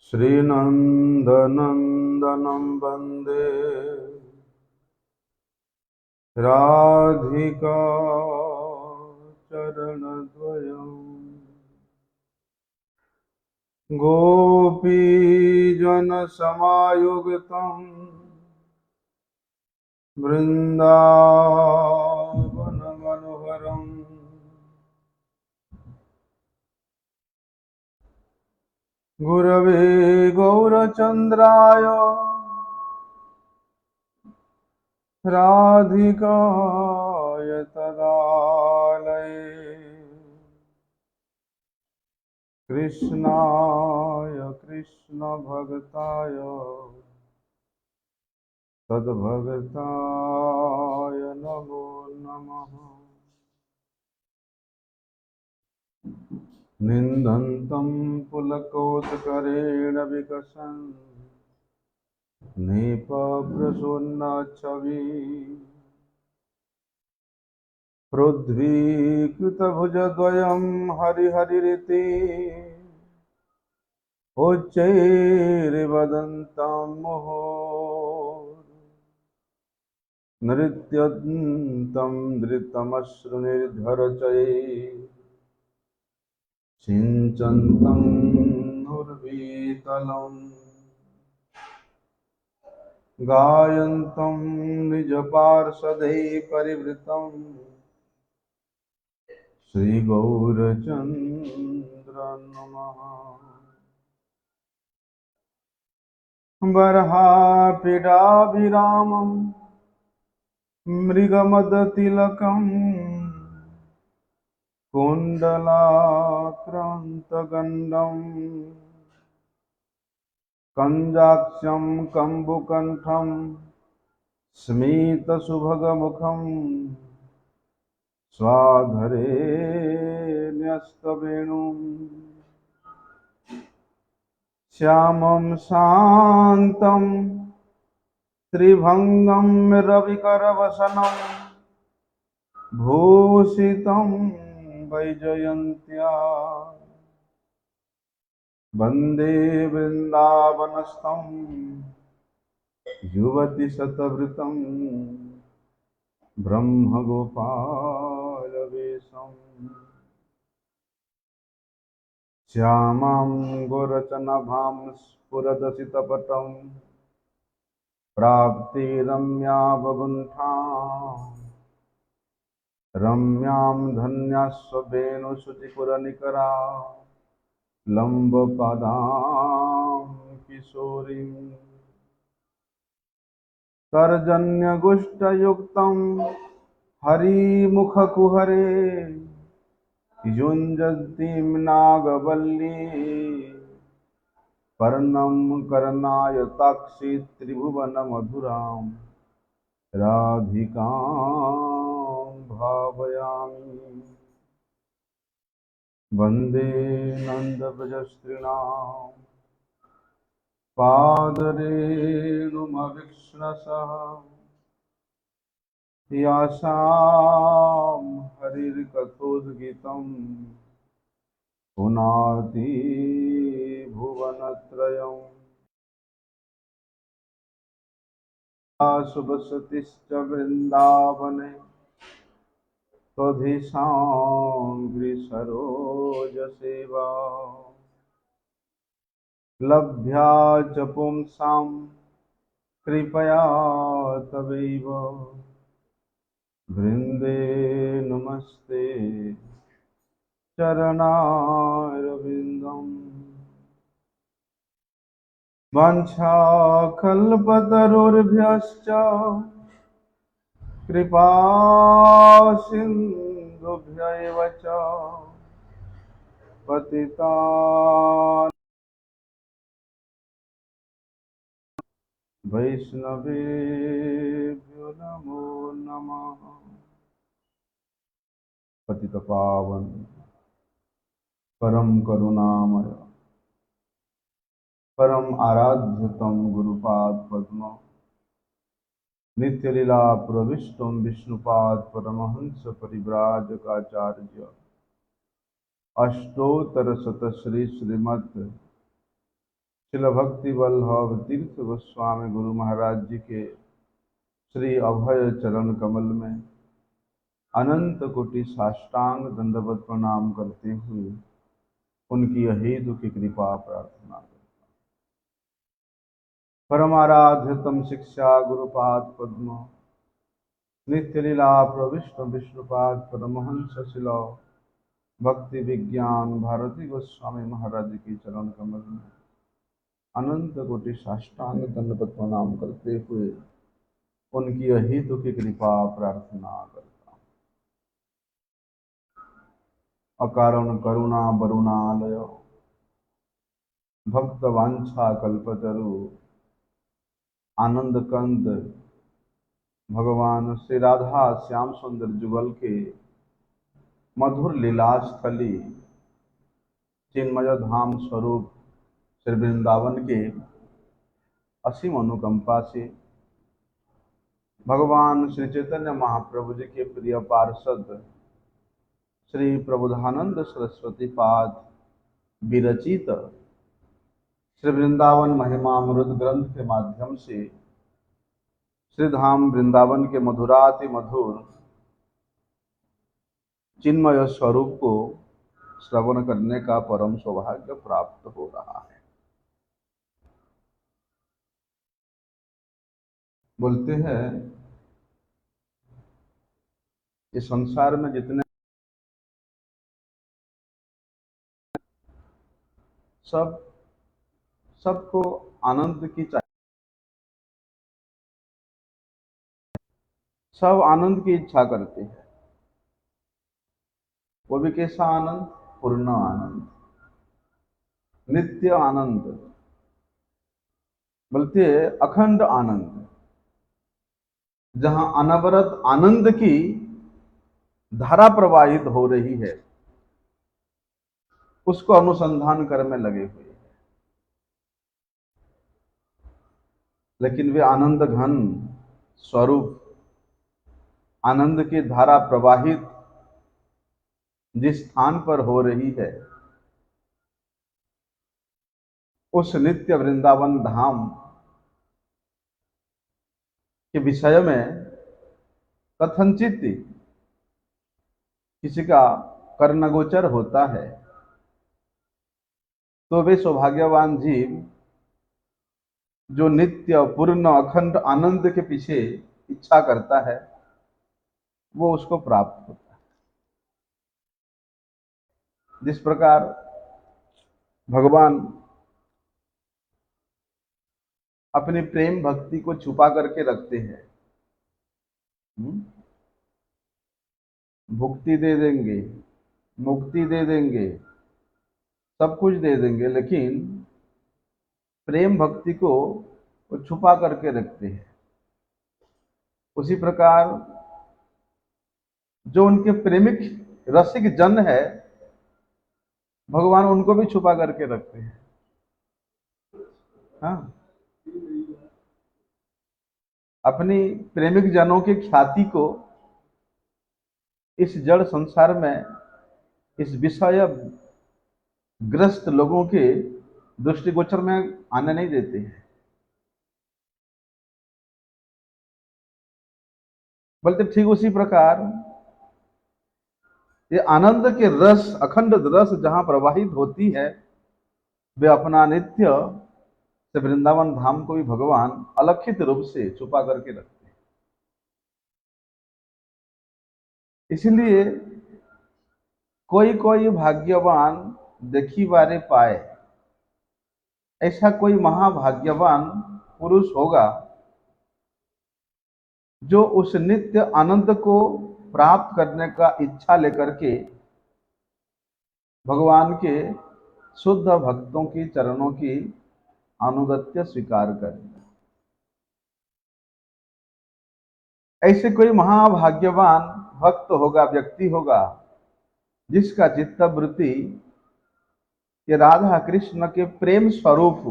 श्रीनन्दनन्दनं वन्दे राधिका चरणद्वयम् गोपीजनसमायुक्तं वृन्दावनमनोहरम् गुरवे गौरचन्द्राय राधिकाय तदालये कृष्णाय कृष्णभक्ताय तद्भक्ताय नमो नमः। निन्दन्तं पुलकोत्करेण विकसन् नृपप्रसून्नच्छवि पृथ्वीकृतभुजद्वयं हरिहरिरिति उच्चैर्वदन्तं मुहुः नृत्यन्तं धृतमश्रुनिर्झरचैः सिञ्चन्तं नुर्वीतलम् गायन्तं निजपार्षदैः परिवृतं श्रीगौरचन्द्र नमः। बर्हापीडाभिरामं मृगमदतिलकं कुण्डलाक्रान्तगण्डं कञ्जाक्षं कम्बुकण्ठं स्मितसुभगमुखं स्वाधरे न्यस्तवेणुं श्यामं शान्तं त्रिभङ्गं रविकरवसनं भूषितं वैजयन्त्या वन्दे वृन्दावनस्थं युवतिशतवृतं ब्रह्मगोपालवेशम् श्यामां गोरचनाभां स्फुरदसितपटं प्राप्तिरम्या वगुण्ठां रम्यां धन्यास्वेणुशुचिपुरनिकरा लम्बपदां किशोरीं तर्जन्यगुष्टयुक्तं हरिमुखकुहरे युञ्जन्तीं नागवल्ली पर्णं कर्णायताक्षी त्रिभुवनमधुरां राधिकां भावयामि। वन्दे नन्दव्रजस्त्रीणां पादरेणुमभिक्ष्णसः यासां हरिर्कथोद्गीतं पुनाति भुवनत्रयम् शुभसतिश्च वृन्दावने त्वधिसाङ्घ्रिसरोजसेवा लभ्या च पुंसां कृपया तवैव वृन्दे नमस्ते चरणारविन्दम् वाञ्छाकल्पतरुर्भ्यश्च कृपा सिन्धुभ्य एव च पतितानां वैष्णवेभ्यो नमो नमः। पतितपावन परम करुणामय परम आराध्यतम गुरुपाद पद्म नित्य लीला प्रविष्टम विष्णुपाद परमहंस परिव्राजकाचार्य अष्टोत्तर शत श्री श्रीमत शिल भक्ति वल्लभ तीर्थ गोस्वामी गुरु महाराज जी के श्री अभय चरण कमल में अनंत कोटि साष्टांग दंडवत प्रणाम करते हुए उनकी अहेतु की कृपा प्रार्थना करता हूँ। परमाराध्यतम शिक्षा गुरुपाद पद्म नित्य लीला प्रविष्ट विष्णुपाद परमहंस शिलो भक्ति विज्ञान भारती गोस्वामी महाराज की चरण कमल में अनंत कोटि साष्टांग दंडवत प्रणाम करते हुए उनकी अहेतु की कृपा प्रार्थना करता हूँ। अकारण करुणा वरुणालय भक्त वांछा कल्पतरु आनंद कंद भगवान श्री राधा श्याम सुंदर जुगल के मधुर लीलास्थली चिन्मय धाम स्वरूप श्री वृंदावन के असीम अनुकंपा से भगवान श्री चैतन्य महाप्रभु जी के प्रिय पार्षद श्री प्रबोधानंद सरस्वती पाद विरचित श्री वृंदावन महिमामृत ग्रंथ के माध्यम से श्री धाम वृंदावन के मधुराति मधुर चिन्मय स्वरूप को श्रवण करने का परम सौभाग्य प्राप्त हो रहा है। बोलते हैं इस संसार में जितने सबको आनंद की चाहिए, सब आनंद की इच्छा करते हैं। वो भी कैसा आनंद? पूर्ण आनंद, नित्य आनंद, बोलते अखंड आनंद, जहां अनवरत आनंद की धारा प्रवाहित हो रही है, उसको अनुसंधान करने में लगे हुए हैं। लेकिन वे आनंद घन स्वरूप, आनंद की धारा प्रवाहित जिस स्थान पर हो रही है, उस नित्य वृंदावन धाम के विषय में कथनचित किसी का कर्णगोचर होता है तो वे सौभाग्यवान जीव जो नित्य पूर्ण अखंड आनंद के पीछे इच्छा करता है, वो उसको प्राप्त होता है। जिस प्रकार भगवान अपनी प्रेम भक्ति को छुपा करके रखते हैं, भुक्ति दे देंगे, मुक्ति दे देंगे, सब कुछ दे देंगे, लेकिन प्रेम भक्ति को वो छुपा करके रखते हैं। उसी प्रकार जो उनके प्रेमिक रसिक जन है, भगवान उनको भी छुपा करके रखते हैं। हाँ, अपनी प्रेमिक जनों की ख्याति को इस जड़ संसार में, इस विषय ग्रस्त लोगों के दृष्टिगोचर में आने नहीं देते हैं। बोलते ठीक उसी प्रकार ये आनंद के रस, अखंड रस जहां प्रवाहित होती है, वे अपना नित्य से वृंदावन धाम को भी भगवान अलक्षित रूप से छुपा करके रखते हैं। इसलिए कोई कोई भाग्यवान देखी बारे पाए, ऐसा कोई महाभाग्यवान पुरुष होगा जो उस नित्य आनंद को प्राप्त करने का इच्छा लेकर के भगवान के शुद्ध भक्तों की चरणों की अनुगत्य स्वीकार करें। ऐसे कोई महाभाग्यवान भक्त होगा, व्यक्ति होगा, जिसका चित्तवृत्ति ये राधा कृष्ण के प्रेम स्वरूप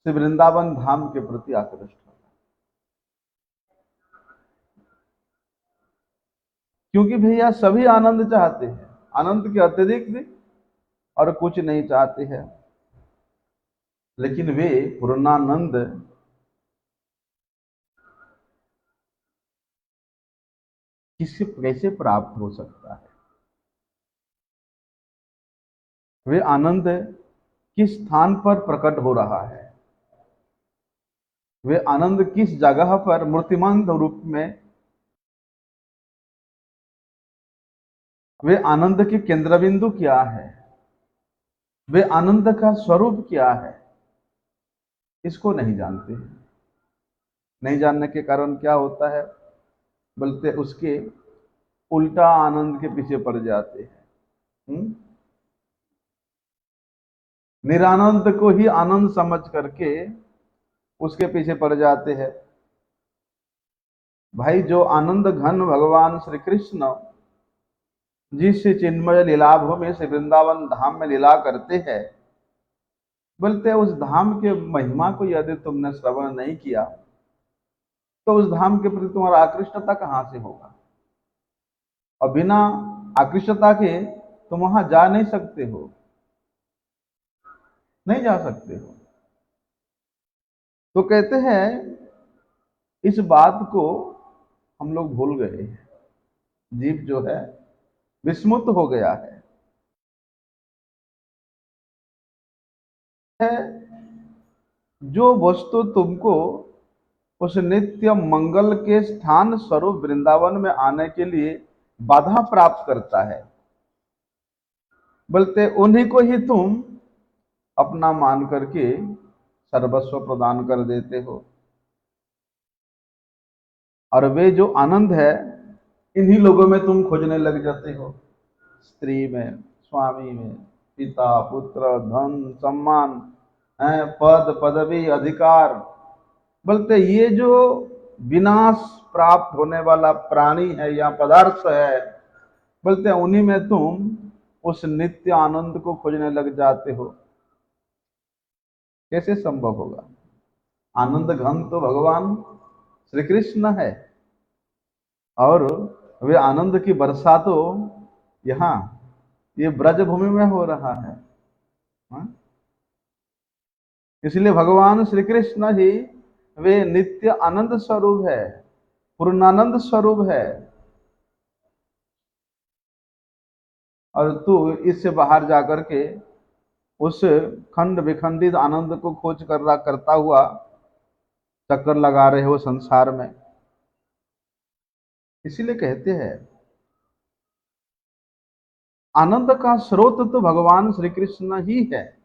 श्री वृंदावन धाम के प्रति आकृष्ट होगा। क्योंकि भैया सभी आनंद चाहते हैं, आनंद के अतिरिक्त और कुछ नहीं चाहते हैं। लेकिन वे पूर्णानंद किससे कैसे प्राप्त हो सकता है? वे आनंद किस स्थान पर प्रकट हो रहा है? वे आनंद किस जगह पर मूर्तिमान रूप में, वे आनंद के केंद्र बिंदु क्या है, वे आनंद का स्वरूप क्या है, इसको नहीं जानते। नहीं जानने के कारण क्या होता है, बोलते उसके उल्टा आनंद के पीछे पड़ जाते हैं। निरानंद को ही आनंद समझ करके उसके पीछे पड़ जाते हैं। भाई, जो आनंद घन भगवान श्री कृष्ण जिस चिन्मय लीला भूमि से वृंदावन धाम में लीला करते हैं, बोलते उस धाम के महिमा को यदि तुमने श्रवण नहीं किया तो उस धाम के प्रति तुम्हारा आकृष्टता कहां से होगा? और बिना आकृष्टता के तुम वहां जा नहीं सकते हो, नहीं जा सकते हो। तो कहते हैं इस बात को हम लोग भूल गए हैं, जीव जो है विस्मृत हो गया है। जो वस्तु तुमको उस नित्य मंगल के स्थान स्वरूप वृंदावन में आने के लिए बाधा प्राप्त करता है, बोलते उन्हीं को ही तुम अपना मान करके सर्वस्व प्रदान कर देते हो। और वे जो आनंद है इन्हीं लोगों में तुम खोजने लग जाते हो, स्त्री में, स्वामी में, पिता, पुत्र, धन, सम्मान, पद, पदवी, अधिकार, बोलते ये जो विनाश प्राप्त होने वाला प्राणी है या पदार्थ है, बोलते उन्हीं में तुम उस नित्य आनंद को खोजने लग जाते हो। कैसे संभव होगा? आनंद घन तो भगवान श्री कृष्ण है और वे आनंद की वर्षा तो यहाँ ये ब्रज भूमि में हो रहा है। इसलिए भगवान श्री कृष्ण ही वे नित्य आनंद स्वरूप है, पूर्णानंद स्वरूप है। और तू इससे बाहर जाकर के उस खंड विखंडित आनंद को खोज करता हुआ चक्कर लगा रहे हो संसार में। इसीलिए कहते हैं आनंद का स्रोत तो भगवान श्री कृष्ण ही है,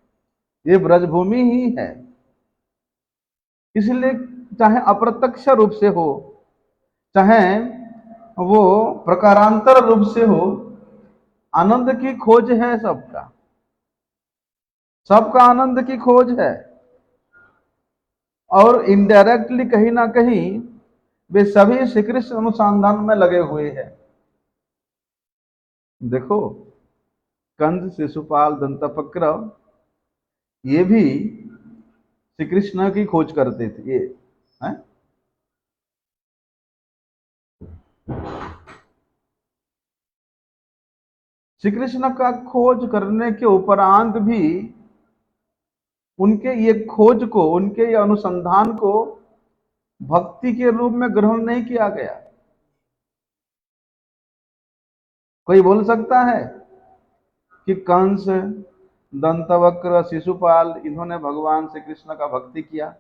ये ब्रजभूमि ही है। इसलिए चाहे अप्रत्यक्ष रूप से हो, चाहे वो प्रकारांतर रूप से हो, आनंद की खोज है सबका, सबका आनंद की खोज है। और इनडायरेक्टली कहीं ना कहीं वे सभी श्री कृष्ण अनुसंधान में लगे हुए हैं। देखो, कंस, शिशुपाल, दंतवक्र ये भी श्री कृष्ण की खोज करते थे। ये है श्री कृष्ण का खोज करने के उपरांत भी उनके ये खोज को, उनके ये अनुसंधान को भक्ति के रूप में ग्रहण नहीं किया गया। कोई बोल सकता है कि कंस, दंतवक्र, शिशुपाल इन्होंने भगवान श्री कृष्ण का भक्ति किया,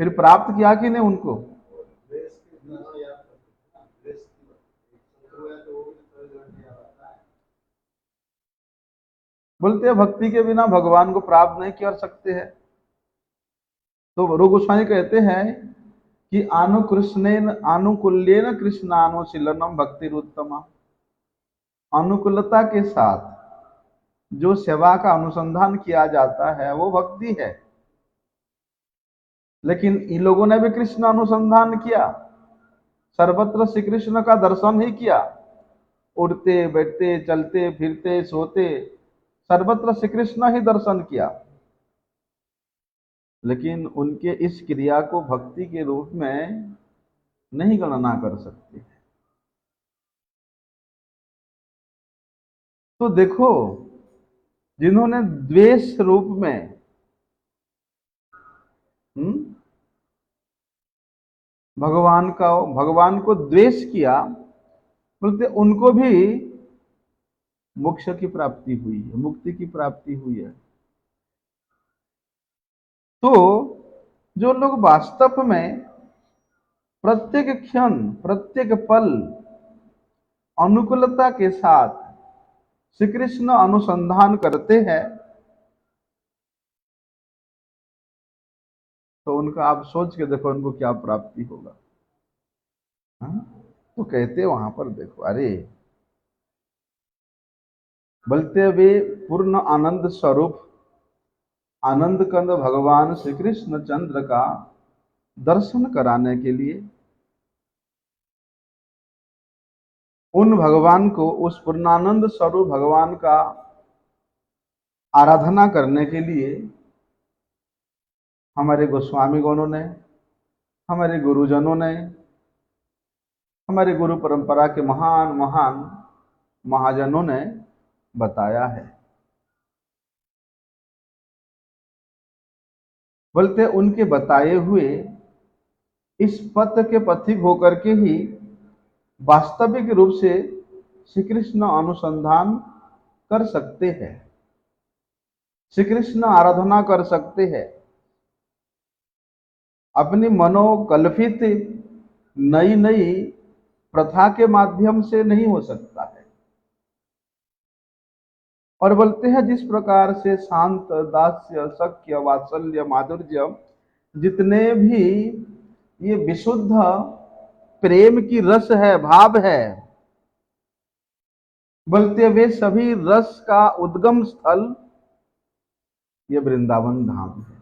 फिर प्राप्त किया कि नहीं उनको? बोलते हैं भक्ति के बिना भगवान को प्राप्त नहीं कर सकते हैं। तो रूप गोस्वामी कहते हैं कि आनुकूल्येन कृष्णानुशीलनम भक्तिरुत्तमा, अनुकूलता के साथ जो सेवा का अनुसंधान किया जाता है वो भक्ति है। लेकिन इन लोगों ने भी कृष्ण अनुसंधान किया, सर्वत्र श्री कृष्ण का दर्शन ही किया, उड़ते बैठते चलते फिरते सोते सर्वत्र श्री कृष्ण ही दर्शन किया। लेकिन उनके इस क्रिया को भक्ति के रूप में नहीं गणना कर सकते। तो देखो, जिन्होंने द्वेष रूप में भगवान को द्वेष किया, बोलते उनको भी मोक्ष की प्राप्ति हुई है, मुक्ति की प्राप्ति हुई है। तो जो लोग वास्तव में प्रत्येक क्षण प्रत्येक पल अनुकूलता के साथ श्री कृष्ण अनुसंधान करते हैं, तो उनका आप सोच के देखो उनको क्या प्राप्ति होगा। तो कहते वहां पर देखो, अरे बोलते वे पूर्ण आनंद स्वरूप आनंद कंद भगवान श्री कृष्ण चंद्र का दर्शन कराने के लिए, उन भगवान को, उस पूर्णानंद स्वरूप भगवान का आराधना करने के लिए हमारे गोस्वामी गणों ने, हमारे गुरुजनों ने, हमारे गुरु परंपरा के महान महान महाजनों ने बताया है। बोलते उनके बताए हुए इस पथ के पथिक होकर के ही वास्तविक रूप से श्री कृष्ण अनुसंधान कर सकते हैं, श्री कृष्ण आराधना कर सकते हैं। अपनी मनोकल्पित नई नई प्रथा के माध्यम से नहीं हो सकता है। और बोलते हैं जिस प्रकार से शांत, दास्य, सख्य, वात्सल्य, माधुर्य, जितने भी ये विशुद्ध प्रेम की रस है, भाव है, बोलते वे सभी रस का उद्गम स्थल ये वृंदावन धाम है।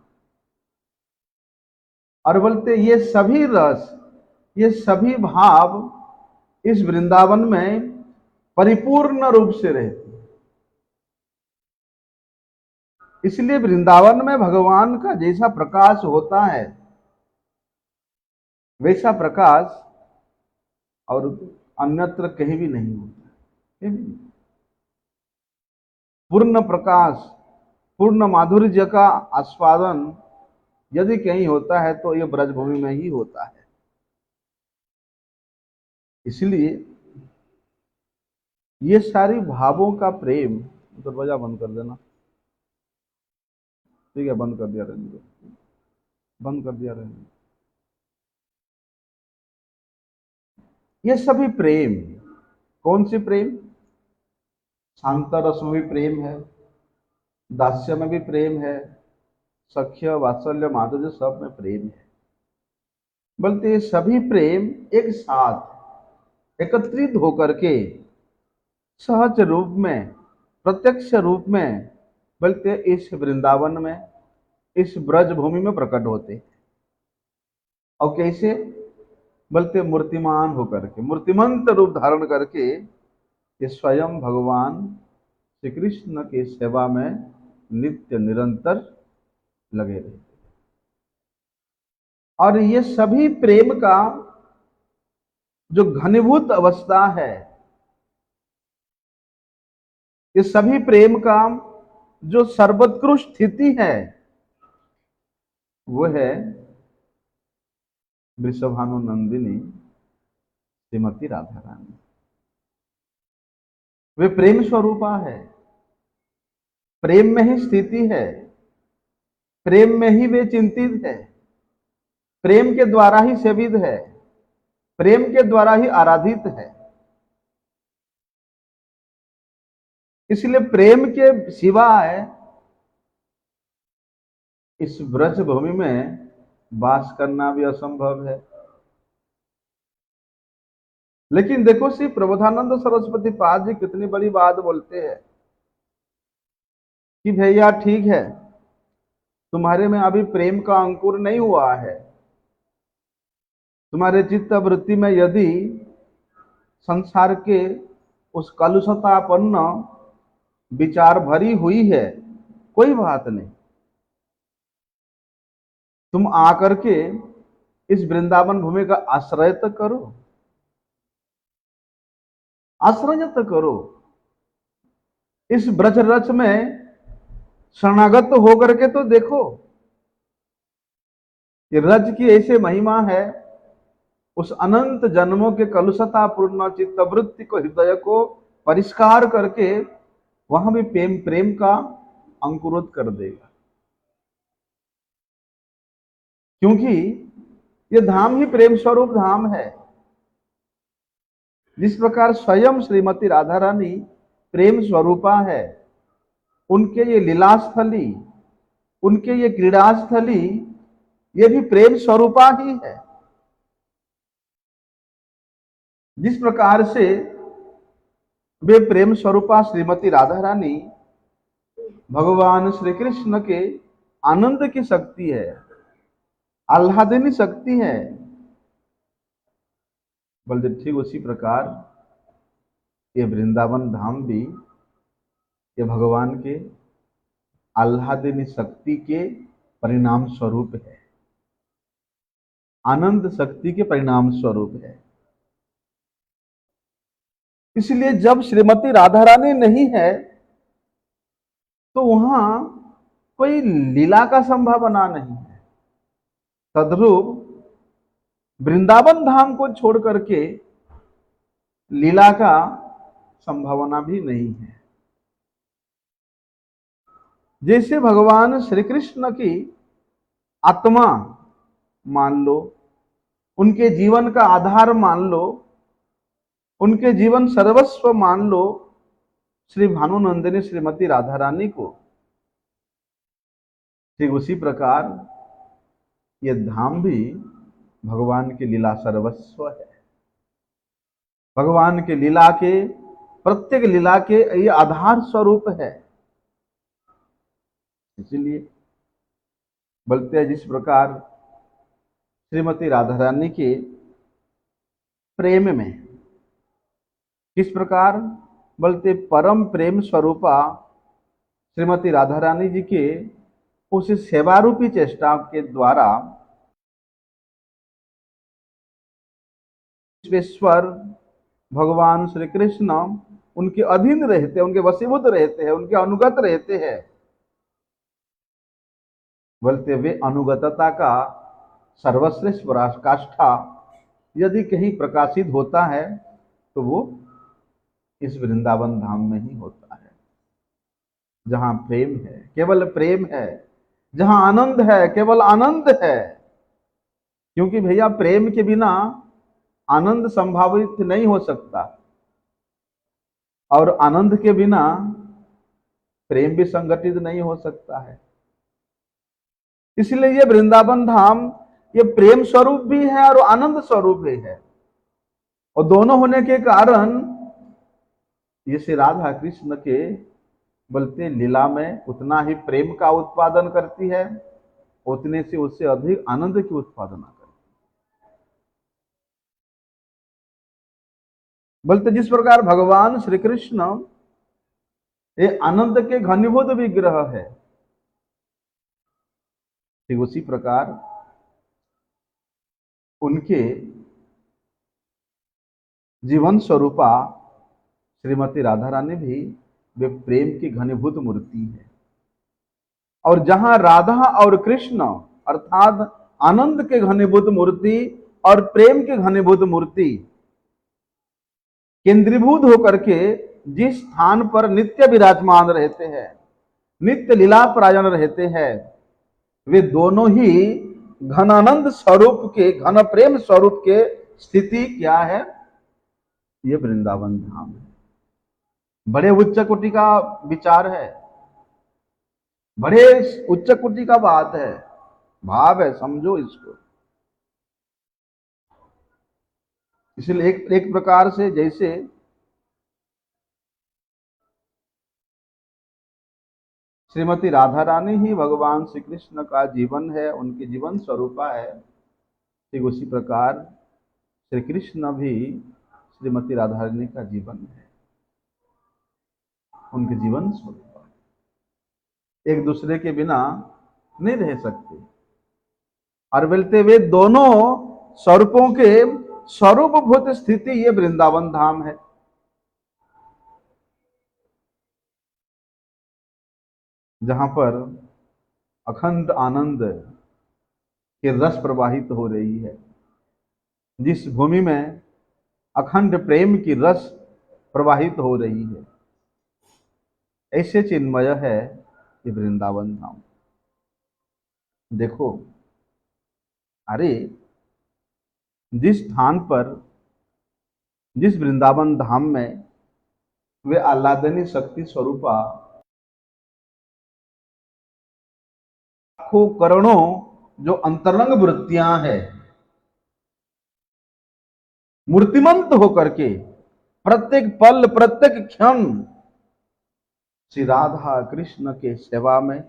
और बोलते ये सभी रस, ये सभी भाव इस वृंदावन में परिपूर्ण रूप से रहते, इसलिए वृंदावन में भगवान का जैसा प्रकाश होता है वैसा प्रकाश और अन्यत्र कहीं भी नहीं होता, कहीं भी नहीं। पूर्ण प्रकाश, पूर्ण माधुर्य का आस्वादन यदि कहीं होता है तो यह ब्रजभूमि में ही होता है। इसलिए ये सारी भावों का प्रेम, दरवाजा बंद कर देना, ठीक है, बंद कर दिया, रहने दो, बंद कर दिया, रहने दो। ये सभी प्रेम, कौन सी प्रेम? शांत रस में भी प्रेम है, दास्य में भी प्रेम है, सख्य, वात्सल्य, माधुर्य, सब में प्रेम है। बोलते ये सभी प्रेम एक साथ एकत्रित होकर के सहज रूप में, प्रत्यक्ष रूप में, बोलते इस वृंदावन में, इस ब्रज भूमि में प्रकट होते। और कैसे? बोलते मूर्तिमान होकर के, मूर्तिमंत रूप धारण करके ये स्वयं भगवान श्री कृष्ण की सेवा में नित्य निरंतर लगे रहते। और ये सभी प्रेम का जो घनीभूत अवस्था है, ये सभी प्रेम का जो सर्वोत्कृष्ट स्थिति है, वो है वृषभानु नंदिनी श्रीमती राधा रानी। वे प्रेम स्वरूपा है, प्रेम में ही स्थिति है, प्रेम में ही वे चिंतित है, प्रेम के द्वारा ही सेवित है, प्रेम के द्वारा ही आराधित है। इसलिए प्रेम के सिवाय इस ब्रज भूमि में वास करना भी असंभव है। लेकिन देखो श्री प्रबोधानंद सरस्वती पाद जी कितनी बड़ी बात बोलते हैं कि भैया ठीक है, तुम्हारे में अभी प्रेम का अंकुर नहीं हुआ है, तुम्हारे चित्त वृत्ति में यदि संसार के उस कलुषतापन्न विचार भरी हुई है, कोई बात नहीं, तुम आकर के इस वृंदावन भूमि का आश्रय तो करो, आश्रय तो करो। इस ब्रज रच में शरणागत होकर के तो देखो, ये रज की ऐसे महिमा है, उस अनंत जन्मों के कलुषता पूर्ण चित्त वृत्ति को, हृदय को परिष्कार करके वहां भी प्रेम प्रेम का अंकुरोध कर देगा। क्योंकि ये धाम ही प्रेम स्वरूप धाम है। जिस प्रकार स्वयं श्रीमती राधा रानी प्रेम स्वरूपा है, उनके ये लीलास्थली, उनके ये क्रीड़ास्थली, ये भी प्रेम स्वरूपा ही है। जिस प्रकार से वे प्रेम स्वरूपा श्रीमती राधा रानी भगवान श्री कृष्ण के आनंद की शक्ति है, आह्लादिनी शक्ति है, बल्कि ठीक उसी प्रकार ये वृंदावन धाम भी ये भगवान के आह्लादिनी शक्ति के परिणाम स्वरूप है, आनंद शक्ति के परिणाम स्वरूप है। इसलिए जब श्रीमती राधा रानी नहीं है तो वहां कोई लीला का संभावना नहीं है। तद्रूप वृंदावन धाम को छोड़ करके लीला का संभावना भी नहीं है। जैसे भगवान श्री कृष्ण की आत्मा मान लो, उनके जीवन का आधार मान लो, उनके जीवन सर्वस्व मान लो श्री भानुनंदिनी श्रीमती राधा रानी को, ठीक उसी प्रकार ये धाम भी भगवान की लीला सर्वस्व है। भगवान के लीला के, प्रत्येक लीला के ये आधार स्वरूप है। इसलिए बोलते हैं जिस प्रकार श्रीमती राधा रानी के प्रेम में, किस प्रकार बोलते परम प्रेम स्वरूपा श्रीमती राधा रानी जी के उस सेवा रूपी चेष्टा के द्वारा विश्वेश्वर भगवान श्री कृष्ण उनके अधीन रहते हैं, उनके वशीभूत रहते हैं, उनके अनुगत रहते हैं। बोलते वे अनुगतता का सर्वश्रेष्ठ पराकाष्ठा यदि कहीं प्रकाशित होता है तो वो इस वृंदावन धाम में ही होता है, जहां प्रेम है, केवल प्रेम है, जहां आनंद है, केवल आनंद है। क्योंकि भैया प्रेम के बिना आनंद संभावित नहीं हो सकता, और आनंद के बिना प्रेम भी संगठित नहीं हो सकता है। इसलिए ये वृंदावन धाम ये प्रेम स्वरूप भी है और आनंद स्वरूप भी है, और दोनों होने के कारण ये श्री राधा कृष्ण के बोलते लीला में उतना ही प्रेम का उत्पादन करती है, उतने से उससे अधिक आनंद की उत्पादन करती है। बोलते जिस प्रकार भगवान श्री कृष्ण ये आनंद के घनीभूत विग्रह है, ठीक उसी प्रकार उनके जीवन स्वरूपा श्रीमती राधा रानी भी वे प्रेम की घनीभूत मूर्ति है। और जहां राधा और कृष्ण अर्थात आनंद के घनीभूत मूर्ति और प्रेम के घनीभूत मूर्ति केंद्रीभूत होकर के जिस स्थान पर नित्य विराजमान रहते हैं, नित्य लीला परायण रहते हैं, वे दोनों ही घनानंद स्वरूप के, घन प्रेम स्वरूप के स्थिति क्या है? ये वृंदावन धाम है। बड़े उच्च कोटि का विचार है, बड़े उच्च कोटि का बात है, भाव है, समझो इसको। इसलिए एक प्रकार से जैसे श्रीमती राधा रानी ही भगवान श्री कृष्ण का जीवन है, उनके जीवन स्वरूपा है, ठीक उसी प्रकार श्री कृष्ण भी श्रीमती राधा रानी का जीवन है, उनके जीवन स्वरूपा है। एक दूसरे के बिना नहीं रह सकते। और बोलते वे दोनों स्वरूपों के स्वरूपभूत स्थिति ये वृंदावन धाम है। जहां पर अखंड आनंद के रस प्रवाहित हो रही है, जिस भूमि में अखंड प्रेम की रस प्रवाहित हो रही है, ऐसे चिन्मय है ये वृंदावन धाम। देखो, अरे जिस स्थान पर, जिस वृंदावन धाम में वे आह्लादनी शक्ति स्वरूपा लाखों करोड़ों जो अंतरंग वृत्तियां हैं, मूर्तिमंत होकर के प्रत्येक पल प्रत्येक क्षण श्री राधा कृष्ण के सेवा में,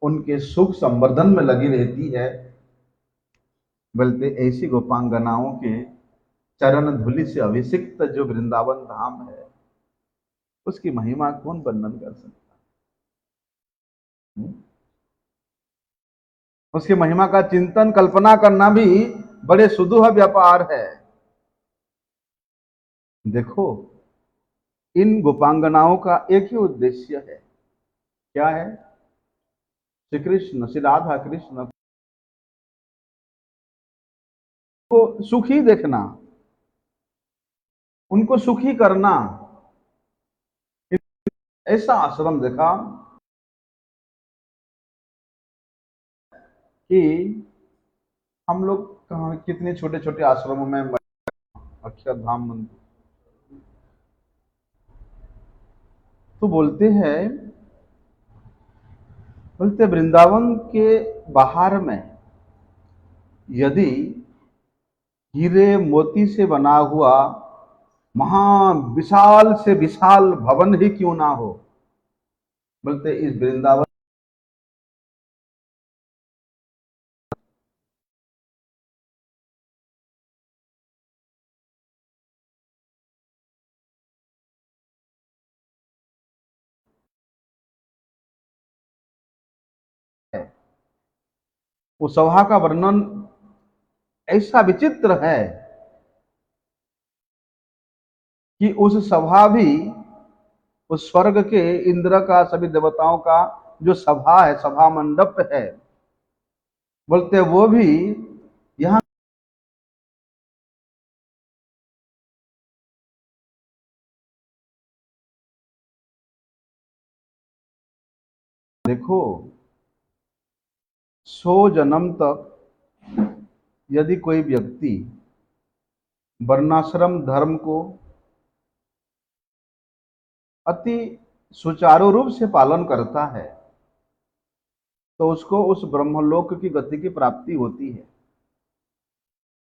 उनके सुख संवर्धन में लगी रहती है, बल्कि ऐसी गोपांगनाओं के चरण धूलि से अभिषिक्त जो वृंदावन धाम है, उसकी महिमा कौन वर्णन कर सकता है? उसकी महिमा का चिंतन कल्पना करना भी बड़े सुदूह व्यापार है। देखो, इन गोपांगनाओं का एक ही उद्देश्य है, क्या है? श्री कृष्ण, श्री राधा कृष्ण को सुखी देखना, उनको सुखी करना। ऐसा आश्रम देखा कि हम लोग कहाँ कितने छोटे छोटे आश्रमों में, अक्षरधाम मंदिर, तो बोलते वृंदावन के बाहर में यदि हीरे मोती से बना हुआ महा विशाल से विशाल भवन ही क्यों ना हो, बोलते इस वृंदावन है। उस सभा का वर्णन ऐसा विचित्र है कि उस सभा भी, उस स्वर्ग के इंद्र का, सभी देवताओं का जो सभा है, सभा मंडप है, बोलते वो भी यहाँ देखो, 100 जन्म तक यदि कोई व्यक्ति वर्णाश्रम धर्म को अति सुचारू रूप से पालन करता है, तो उसको उस ब्रह्मलोक की गति की प्राप्ति होती है।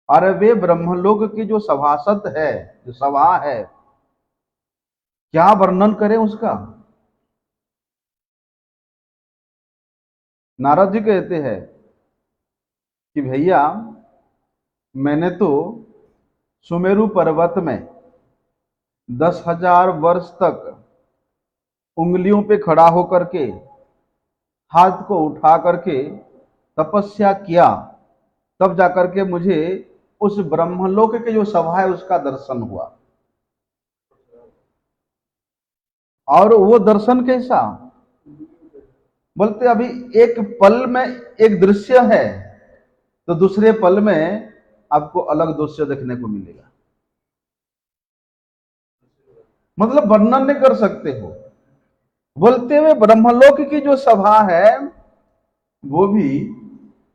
और वे ब्रह्मलोक की जो सभासद है, जो सभा है, क्या वर्णन करें उसका। नारद जी कहते हैं कि भैया, मैंने तो सुमेरु पर्वत में 10,000 वर्ष तक उंगलियों पे खड़ा होकर के, हाथ को उठा करके तपस्या किया, तब जाकर के मुझे उस ब्रह्मलोक के जो सभा है उसका दर्शन हुआ। और वो दर्शन कैसा, बोलते अभी एक पल में एक दृश्य है, तो दूसरे पल में आपको अलग दृश्य देखने को मिलेगा। मतलब वर्णन नहीं कर सकते हो। बोलते हुए ब्रह्मलोक की जो सभा है वो भी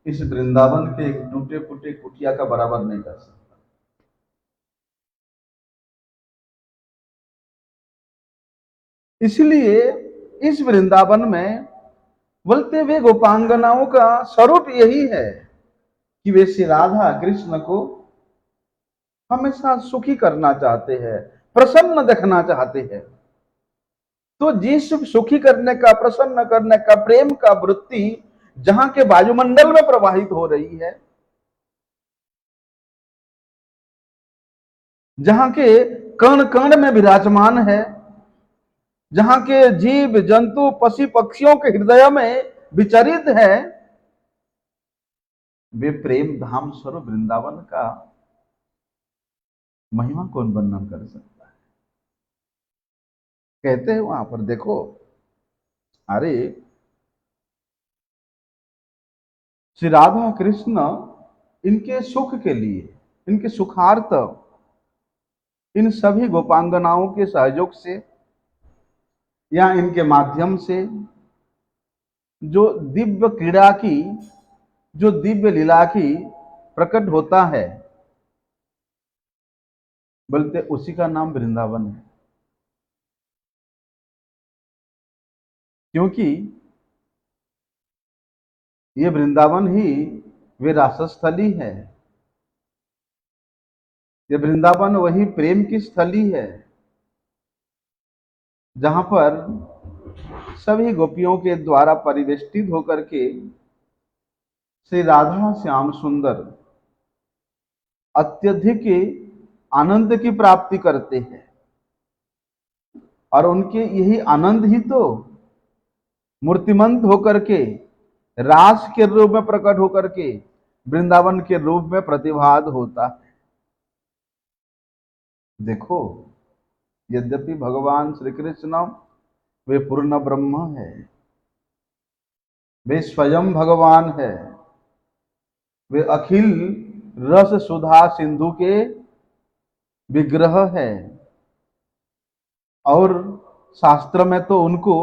इस वृंदावन के एक टूटे फूटे कुटिया का बराबर नहीं कर सकता। इसलिए इस वृंदावन में बोलते हुए गोपांगनाओं का स्वरूप यही है कि वे श्री राधा कृष्ण को हमेशा सुखी करना चाहते हैं, प्रसन्न देखना चाहते हैं। तो जिस सुखी करने का, प्रसन्न करने का, प्रेम का वृत्ति जहां के वायुमंडल में प्रवाहित हो रही है, जहां के कण कण में विराजमान है, जहां के जीव जंतु पशु पक्षियों के हृदय में विचरित है, वे प्रेम धाम स्वरूप वृंदावन का महिमा कौन वर्णन कर सकता है। कहते हैं वहां पर देखो, अरे श्री राधा कृष्ण इनके सुख के लिए, इनके सुखार्थ, इन सभी गोपांगनाओं के सहयोग से या इनके माध्यम से जो दिव्य क्रीड़ा की, जो दिव्य लीला की प्रकट होता है, बोलते उसी का नाम वृंदावन है। क्योंकि ये वृंदावन ही वे रासस्थली है, ये वृंदावन वही प्रेम की स्थली है, जहां पर सभी गोपियों के द्वारा परिवेष्टित होकर के श्री राधा श्याम सुंदर अत्यधिक आनंद की प्राप्ति करते हैं। और उनके यही आनंद ही तो मूर्तिमंत होकर के, रास के रूप में प्रकट होकर के वृंदावन के रूप में प्रतिभात होता है। देखो, यद्यपि भगवान श्री कृष्ण वे पूर्ण ब्रह्म है, वे स्वयं भगवान है, वे अखिल रस सुधा सिंधु के विग्रह है, और शास्त्र में तो उनको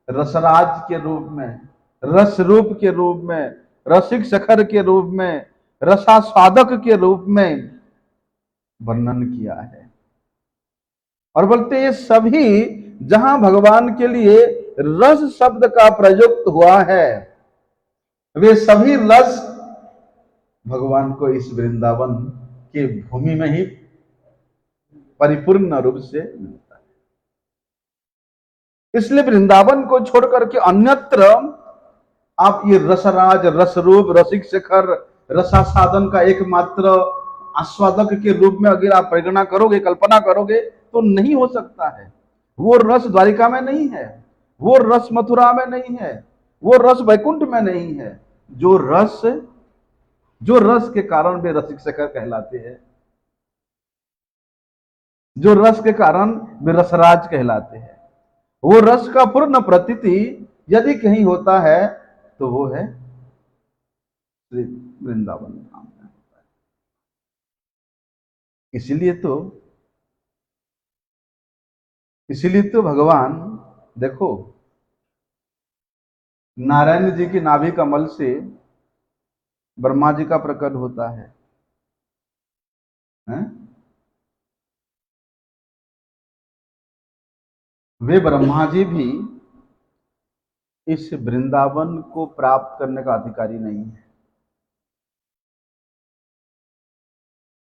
रसराज के रूप में, रस रूप के रूप में, रसिक शखर के रूप में, रसास्वादक के रूप में वर्णन किया है। और बोलते ये सभी जहां भगवान के लिए रस शब्द का प्रयुक्त हुआ है, वे सभी रस भगवान को इस वृंदावन के भूमि में ही परिपूर्ण रूप से मिलता है। इसलिए वृंदावन को छोड़ करके अन्यत्र आप ये रसराज, रसरूप, रसिक शिखर, रसासाधन का एकमात्र आस्वादक के रूप में अगर आप परिगणना करोगे, कल्पना करोगे, तो नहीं हो सकता है। वो रस द्वारिका में नहीं है, वो रस मथुरा में नहीं है, वो रस वैकुंठ में नहीं है। जो रस के कारण वे रसिक शिखर कहलाते हैं, जो रस के कारण वे रसराज कहलाते हैं, वो रस का पूर्ण प्रतीति यदि कहीं होता है तो वो है वृंदावन धाम में होता है। इसीलिए तो भगवान देखो, नारायण जी की नाभि कमल से ब्रह्मा जी का प्रकट होता है, हैं? वे ब्रह्मा जी भी इस वृंदावन को प्राप्त करने का अधिकारी नहीं है।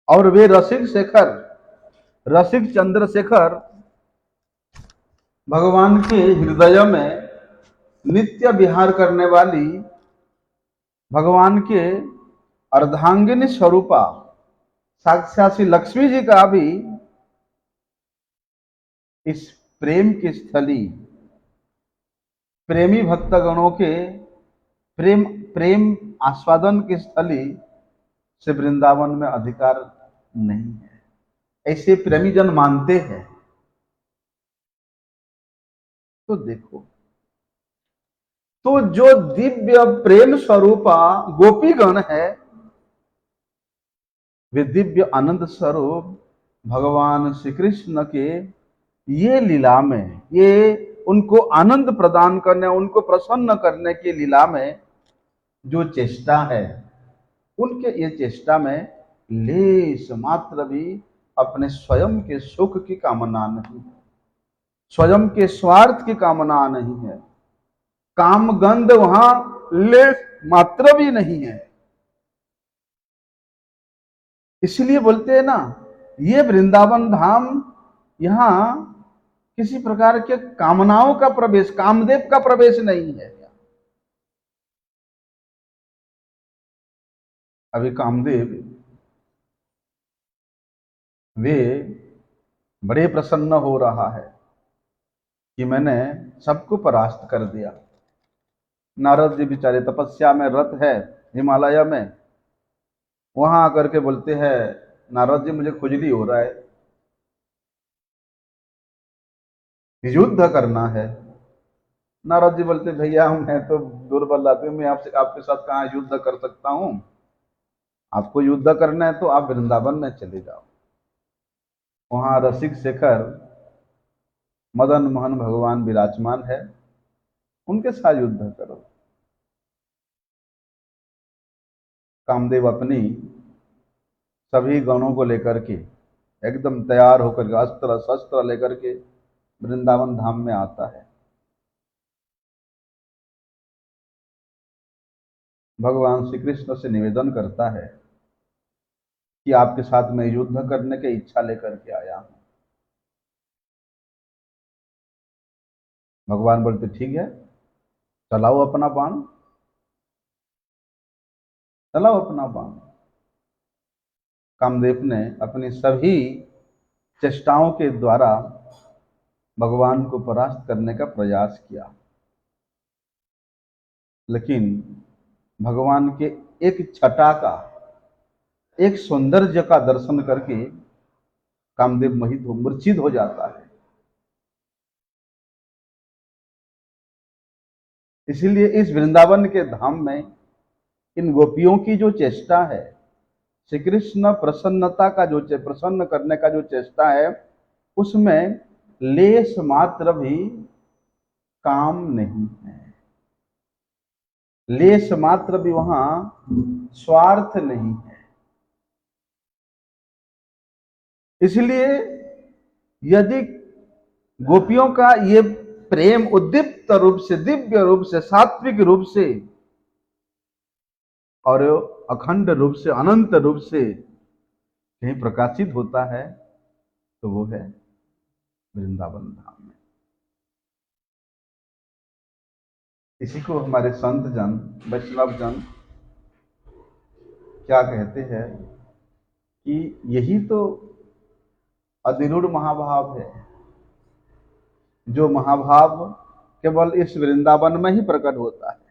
और वे रसिक शेखर, रसिक चंद्रशेखर भगवान के हृदय में नित्य विहार करने वाली भगवान के अर्धांगिनी स्वरूपा साक्षात श्री लक्ष्मी जी का भी इस प्रेम की स्थली, प्रेमी भक्तगणों के प्रेम आस्वादन की स्थली से वृंदावन में अधिकार नहीं है, ऐसे प्रेमी जन मानते हैं। तो देखो, तो जो दिव्य प्रेम स्वरूपा गोपीगण है, वे दिव्य आनंद स्वरूप भगवान श्री कृष्ण के ये लीला में, ये उनको आनंद प्रदान करने, उनको प्रसन्न करने की लीला में जो चेष्टा है, उनके ये चेष्टा में लेश मात्र भी अपने स्वयं के सुख की कामना नहीं है, स्वयं के स्वार्थ की कामना नहीं है, कामगंध वहां लेश मात्र भी नहीं है। इसलिए बोलते हैं ना, ये वृंदावन धाम, यहां किसी प्रकार के कामनाओं का प्रवेश, कामदेव का प्रवेश नहीं है। अभी कामदेव वे बड़े प्रसन्न हो रहा है कि मैंने सबको परास्त कर दिया। नारद जी बेचारे तपस्या में रत है हिमालय में, वहां आकर के बोलते हैं, नारद जी मुझे खुजली हो रहा है, युद्ध करना है। नारद जी बोलते भैया मैं तो दुर्बल आदमी हूं, मैं आपसे आपके साथ कहाँ युद्ध कर सकता हूँ। आपको युद्ध करना है तो आप वृंदावन में चले जाओ, वहां रसिक शेखर मदन मोहन भगवान विराजमान है, उनके साथ युद्ध करो। कामदेव अपनी सभी गणों को लेकर के एकदम तैयार होकर के अस्त्र शस्त्र लेकर के वृंदावन धाम में आता है। भगवान श्री कृष्ण से निवेदन करता है कि आपके साथ मैं युद्ध करने की इच्छा लेकर के आया हूं। भगवान बोलते ठीक है, चलाओ अपना बाण, चलाओ अपना बाण। कामदेव ने अपनी सभी चेष्टाओं के द्वारा भगवान को परास्त करने का प्रयास किया, लेकिन भगवान के एक छटा का, एक सौंदर्य का दर्शन करके कामदेव मोहित हो मूर्छित हो जाता है। इसीलिए इस वृंदावन के धाम में इन गोपियों की जो चेष्टा है, श्री कृष्ण प्रसन्नता का जो प्रसन्न करने का जो चेष्टा है, उसमें लेश मात्र भी काम नहीं है, लेश मात्र भी वहां स्वार्थ नहीं है। इसलिए यदि गोपियों का ये प्रेम उद्दीप्त रूप से, दिव्य रूप से, सात्विक रूप से और अखंड रूप से, अनंत रूप से कहीं प्रकाशित होता है तो वो है वृंदावन धाम में। इसी को हमारे संत जन, वैष्णव जन क्या कहते हैं कि यही तो अधिरूढ़ महाभाव है, जो महाभाव केवल इस वृंदावन में ही प्रकट होता है।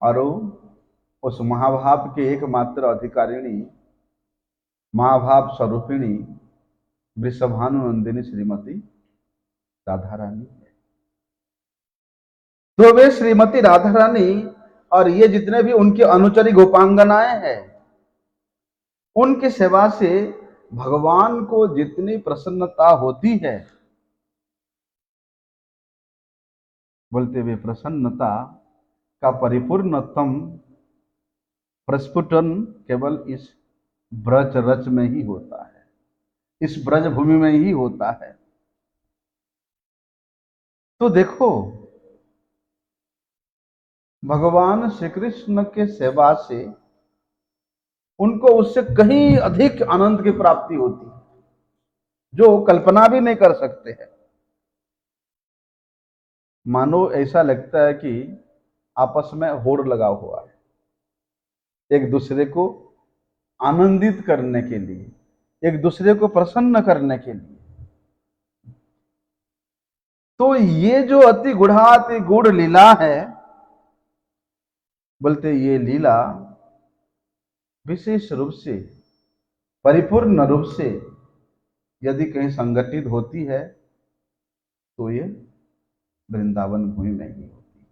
और उस महाभाव के एकमात्र अधिकारिणी, महाभाव स्वरूपिणी वृषभानुनंदिनी श्रीमती राधा रानी है। तो वे श्रीमती राधा रानी और ये जितने भी उनके अनुचरी गोपांगनाएं हैं, उनकी सेवा से भगवान को जितनी प्रसन्नता होती है, बोलते हुए प्रसन्नता का परिपूर्णतम प्रस्फुटन केवल इस ब्रज रच में ही होता है, इस ब्रज भूमि में ही होता है। तो देखो, भगवान श्री कृष्ण के सेवा से उनको उससे कहीं अधिक आनंद की प्राप्ति होती है, जो कल्पना भी नहीं कर सकते हैं। मानो ऐसा लगता है कि आपस में होड़ लगा हुआ है, एक दूसरे को आनंदित करने के लिए, एक दूसरे को प्रसन्न करने के लिए। तो ये जो अति गुढ़ाति गुड़ लीला है, बोलते ये लीला विशेष रूप से, परिपूर्ण रूप से यदि कहीं संगठित होती है तो ये वृंदावन भूमि में ही होती है,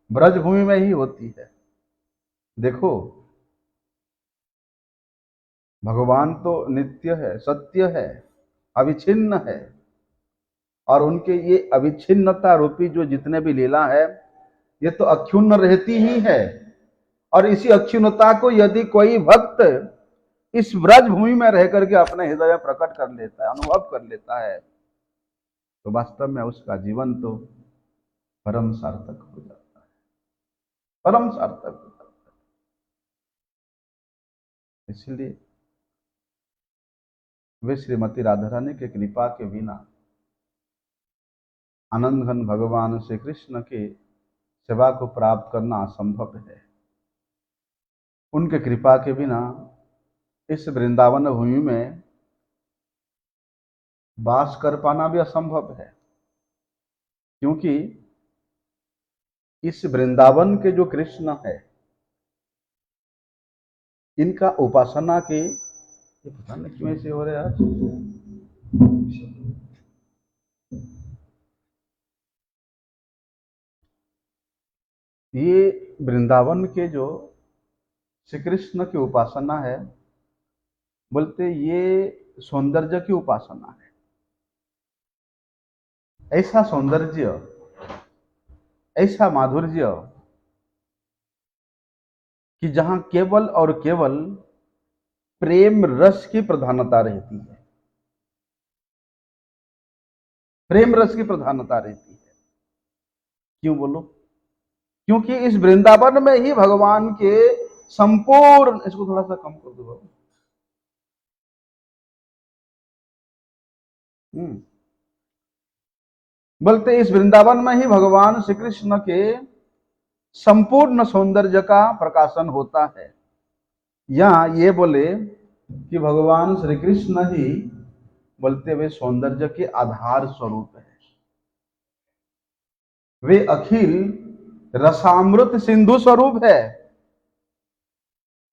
ब्रज भूमि में ही होती है। देखो, भगवान तो नित्य है, सत्य है, अविच्छिन्न है, और उनके ये अविच्छिन्नता रूपी जो जितने भी लीला है, ये तो अक्षुण्ण रहती ही है। और इसी अक्षुण्णता को यदि कोई भक्त इस ब्रज भूमि में रह करके अपने हृदय में प्रकट कर लेता है, अनुभव कर लेता है, तो वास्तव में उसका जीवन तो परम सार्थक हो जाता है, परम सार्थक हो जाता है। इसलिए वे श्रीमती राधा रानी के कृपा के बिना आनंद घन भगवान श्री कृष्ण के सेवा को प्राप्त करना असंभव है। उनके कृपा के बिना इस वृंदावन भूमि में वास कर पाना भी असंभव है, क्योंकि इस वृंदावन के जो कृष्ण है, इनका उपासना के, ये पता नहीं क्यों ऐसे हो रहे आज, ये वृंदावन के जो श्री कृष्ण की उपासना है, बोलते ये सौंदर्य की उपासना है। ऐसा सौंदर्य, ऐसा माधुर्य कि जहां केवल और केवल प्रेम रस की प्रधानता रहती है, प्रेम रस की प्रधानता रहती है। क्यों बोलो? क्योंकि इस वृंदावन में ही भगवान के संपूर्ण, इसको थोड़ा सा कम कर दो बाबू। बोलते इस वृंदावन में ही भगवान श्री कृष्ण के संपूर्ण सौंदर्य का प्रकाशन होता है। या ये बोले कि भगवान श्री कृष्ण ही बोलते हुए सौंदर्य के आधार स्वरूप है। वे अखिल रसामृत सिंधु स्वरूप है।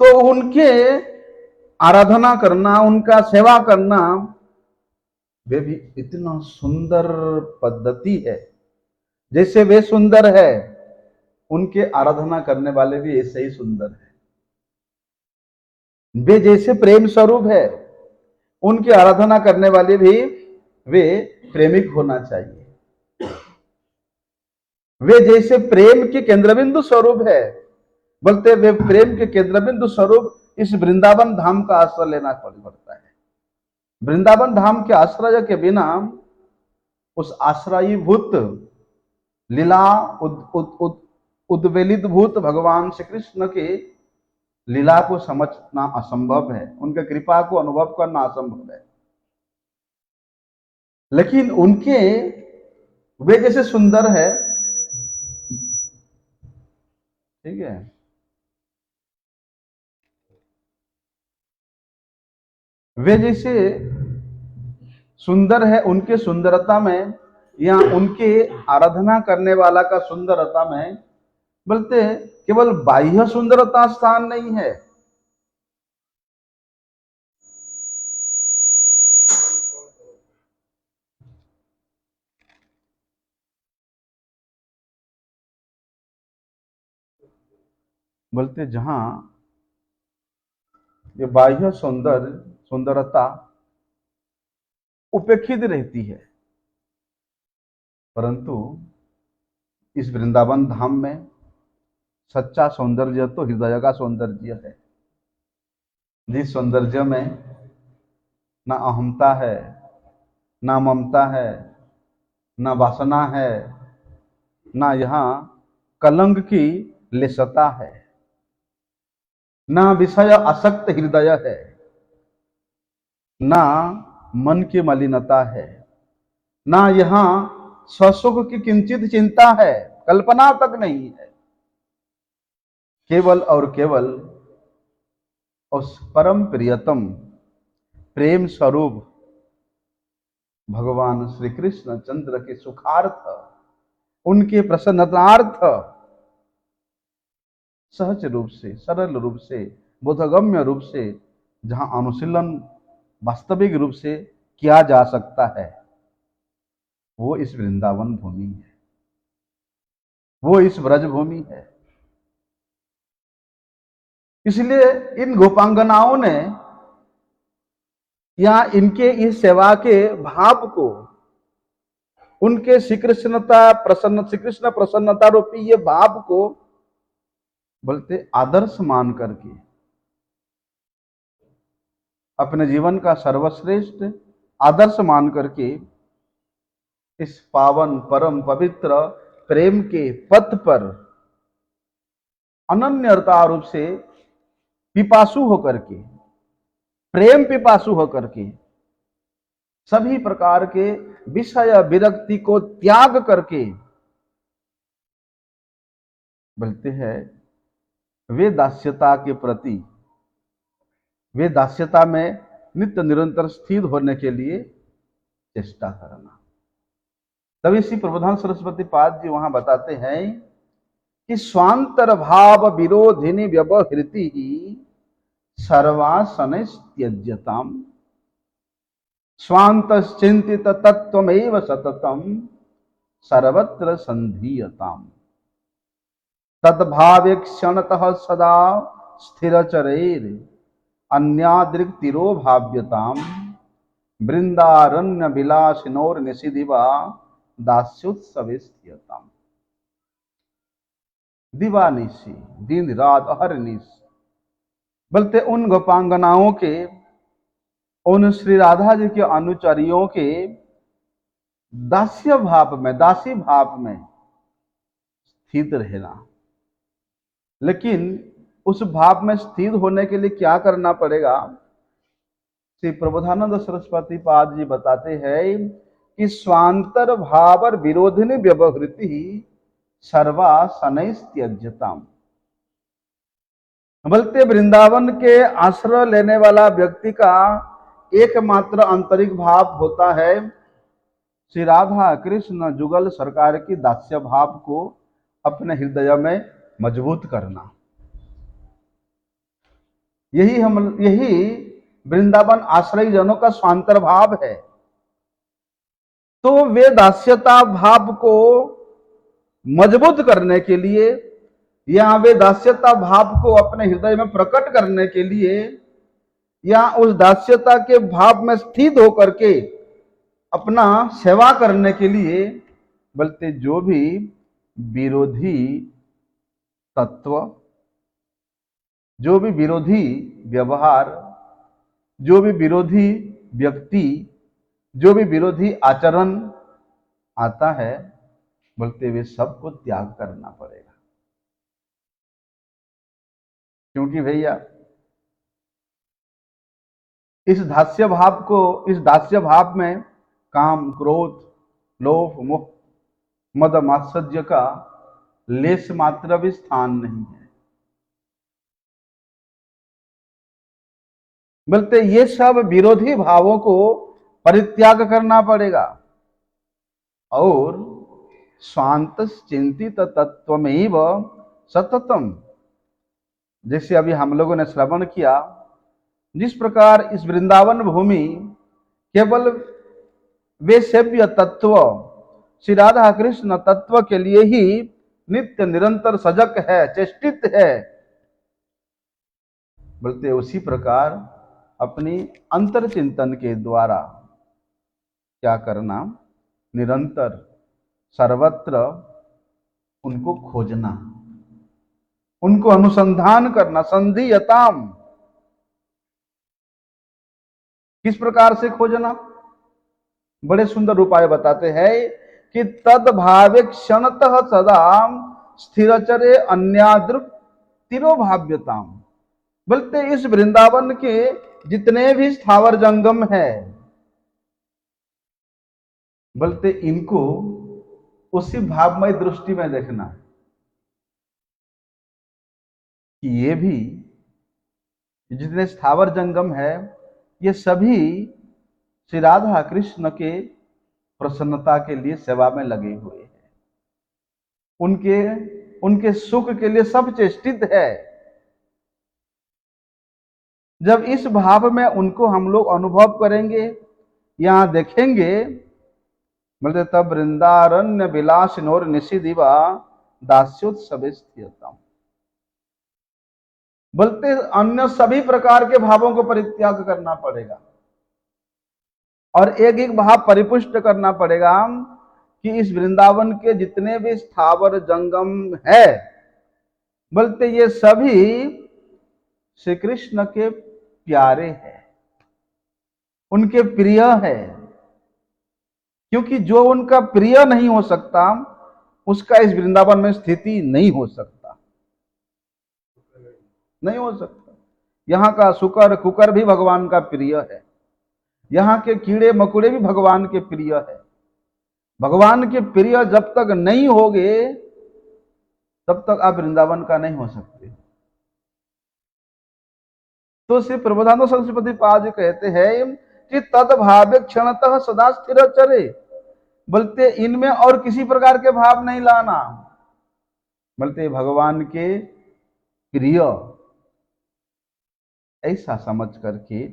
तो उनके आराधना करना, उनका सेवा करना, वे भी इतना सुंदर पद्धति है। जैसे वे सुंदर है, उनके आराधना करने वाले भी ऐसे ही सुंदर है। वे जैसे प्रेम स्वरूप है, उनकी आराधना करने वाले भी वे प्रेमिक होना चाहिए। वे जैसे प्रेम के केंद्रबिंदु स्वरूप है, बोलते वे प्रेम के केंद्रबिंदु स्वरूप इस वृंदावन धाम का आश्रय लेना पड़ता है। वृंदावन धाम के आश्रय के बिना उस आश्रयीभूत लीला उद्वेलित भूत भगवान श्री कृष्ण के लीला को समझना असंभव है, उनके कृपा को अनुभव करना असंभव है। लेकिन उनके वे जैसे सुंदर है, ठीक है, वे जैसे सुंदर है, उनके सुंदरता में या उनके आराधना करने वाला का सुंदरता में बोलते केवल बाह्य सुंदरता स्थान नहीं है। बोलते जहां ये बाह्य सुंदरता उपेक्षित रहती है, परंतु इस वृंदावन धाम में सच्चा सौंदर्य तो हृदय का सौंदर्य है। जिस सौंदर्य में ना अहमता है, ना ममता है, ना वासना है, ना यहां कलंक की लेसता है, ना विषय आसक्त हृदय है, ना मन की मलिनता है, ना यहां स्वसुख की किंचित चिंता है, कल्पना तक नहीं है। केवल और केवल उस परम प्रियतम प्रेम स्वरूप भगवान श्री कृष्ण चंद्र के सुखार्थ, उनके प्रसन्नतार्थ सहज रूप से, सरल रूप से, बोधगम्य रूप से जहां अनुशीलन वास्तविक रूप से किया जा सकता है, वो इस वृंदावन भूमि है, वो इस ब्रज भूमि है। इसलिए इन गोपांगनाओं ने या इनके इस सेवा के भाव को, उनके श्री कृष्ण प्रसन्नता रूपी ये भाव को बोलते आदर्श मान करके अपने जीवन का सर्वश्रेष्ठ आदर्श मान करके इस पावन परम पवित्र प्रेम के पथ पर अनन्यता रूप से पिपासु होकर के, प्रेम पिपासु होकर के, सभी प्रकार के विषय विरक्ति को त्याग करके बोलते हैं वे दास्यता के प्रति, वे दास्यता में नित्य निरंतर स्थिर होने के लिए चेष्टा करना। तभी श्री प्रबोधान सरस्वती पाद जी वहां बताते हैं कि स्वांतर भाव विरोधिनी व्यवहृति ही सर्वासन त्यज्यताम स्वांत चिंतित तत्वमेव सततम सर्वत्र संधीयताम। तद्भावे क्षणतः सदा स्थिरचरैर् अन्यादृक्तिरो भाव्यताम वृंदारण्य विलासिनोर निशिदिवा दास्योत्सवे स्थियताम। दिवानिशी, दिन रात अहरनिश, बोलते उन गोपांगनाओं के, उन श्री राधा जी के अनुचरियों के दास्य भाव में, दासी भाव में स्थित रहना। लेकिन उस भाव में स्थित होने के लिए क्या करना पड़ेगा? श्री प्रबोधानंद सरस्वती पाद जी बताते हैं कि स्वांतर भाव विरोधिनी व्यवहृति सर्वा शनैस्त्यज्यताम। बोलते वृंदावन के आश्रय लेने वाला व्यक्ति का एकमात्र आंतरिक भाव होता है श्री राधा कृष्ण जुगल सरकार की दास्य भाव को अपने हृदय में मजबूत करना। यही वृंदावन आश्रय जनों का स्वांतर भाव है। तो वे दास्यता भाव को मजबूत करने के लिए या वे दास्यता भाव को अपने हृदय में प्रकट करने के लिए या उस दास्यता के भाव में स्थित होकर के अपना सेवा करने के लिए बोलते जो भी विरोधी तत्व, जो भी विरोधी व्यवहार, जो भी विरोधी व्यक्ति, जो भी विरोधी आचरण आता है, बोलते हुए सबको त्याग करना पड़ेगा। क्योंकि भैया इस दास्य भाव को, इस दास्य भाव में काम, क्रोध, लोभ, मोह, मद, मात्सर्य का लेश मात्र भी स्थान नहीं है। बोलते ये सब विरोधी भावों को परित्याग करना पड़ेगा और शांत चिंतित तत्वमेव सततम, जैसे अभी हम लोगों ने श्रवण किया, जिस प्रकार इस वृंदावन भूमि केवल वे सेव्य तत्व श्री राधा कृष्ण तत्व के लिए ही नित्य निरंतर सजग है, चेष्टित है, बोलते उसी प्रकार अपनी अंतर चिंतन के द्वारा क्या करना? निरंतर सर्वत्र उनको खोजना, उनको अनुसंधान करना। संधियताम, किस प्रकार से खोजना? बड़े सुंदर उपाय बताते हैं कि तद भावे क्षणतः सदा स्थिरचरे अन्यादृक तिरोभाव्यताम। बोलते इस वृंदावन के जितने भी स्थावर जंगम है, बोलते इनको उसी भावमय दृष्टि में देखना कि ये भी जितने स्थावर जंगम है, ये सभी श्री राधा कृष्ण के प्रसन्नता के लिए सेवा में लगे हुए हैं, उनके सुख के लिए सब चेष्टित है। जब इस भाव में उनको हम लोग अनुभव करेंगे, यहां देखेंगे, बोलते तब वृंदारण्य विलासिनोर निशिदिवा दास्योत्सवे स्थियताम। बोलते अन्य सभी प्रकार के भावों को परित्याग करना पड़ेगा और एक एक भाव परिपुष्ट करना पड़ेगा कि इस वृंदावन के जितने भी स्थावर जंगम है, बोलते ये सभी श्री कृष्ण के प्यारे हैं, उनके प्रिय है। क्योंकि जो उनका प्रिय नहीं हो सकता, उसका इस वृंदावन में स्थिति नहीं हो सकता, नहीं हो सकता। यहाँ का शुकर कुकर भी भगवान का प्रिय है, यहाँ के कीड़े मकोड़े भी भगवान के प्रिय है। भगवान के प्रिय जब तक नहीं होगे, तब तक आप वृंदावन का नहीं हो सकते। तो श्री प्रबोधानंद सरस्वती पाद कहते हैं कि तद भावे क्षणतः सदा स्थिर चरे। बोलते इनमें और किसी प्रकार के भाव नहीं लाना, बोलते भगवान के प्रिय ऐसा समझ करके,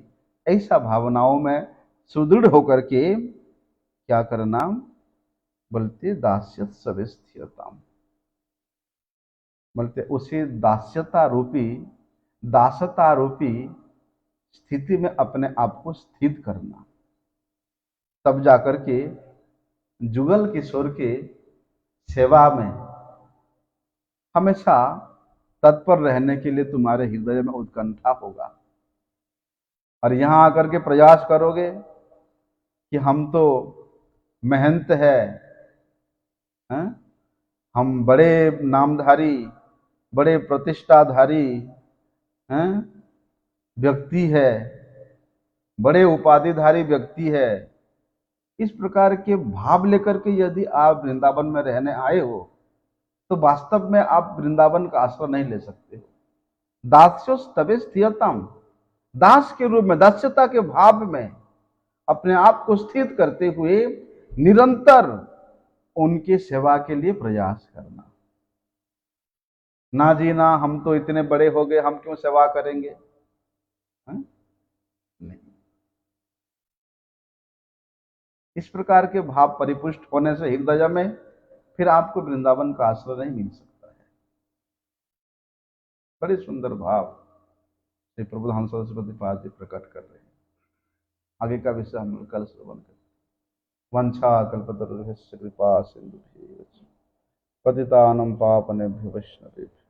ऐसा भावनाओं में सुदृढ़ होकर के क्या करना? बोलते दास्योत्सवे स्थियताम। बोलते उसी दासता रूपी स्थिति में अपने आप को स्थित करना, तब जाकर के जुगल किशोर के सेवा में हमेशा तत्पर रहने के लिए तुम्हारे हृदय में उत्कंठा होगा। और यहां आकर के प्रयास करोगे कि हम तो महंत हैं, हम बड़े नामधारी, बड़े प्रतिष्ठाधारी हैं व्यक्ति है, बड़े उपाधिधारी व्यक्ति है, इस प्रकार के भाव लेकर के यदि आप वृंदावन में रहने आए हो तो वास्तव में आप वृंदावन का आश्रय नहीं ले सकते हो। दास्योस तबे स्थियतम, दास के रूप में, दास्यता के भाव में अपने आप को स्थित करते हुए निरंतर उनकी सेवा के लिए प्रयास करना। ना जी ना, हम तो इतने बड़े हो गए, हम क्यों सेवा करेंगे, नहीं। इस प्रकार के भाव परिपुष्ट होने से हृदय में फिर आपको वृंदावन का आश्रय नहीं मिल सकता है। बड़े सुंदर भाव श्री प्रबुद्धानंद सरस्वती पाद जी प्रकट कर रहे हैं। आगे का विषय हम कल श्रवण करें। वंशा कल्पतरुभ्यश्च कृपा सिंधुभ्यैव च पतितानां पावनेभ्यो वैष्णवेभ्यो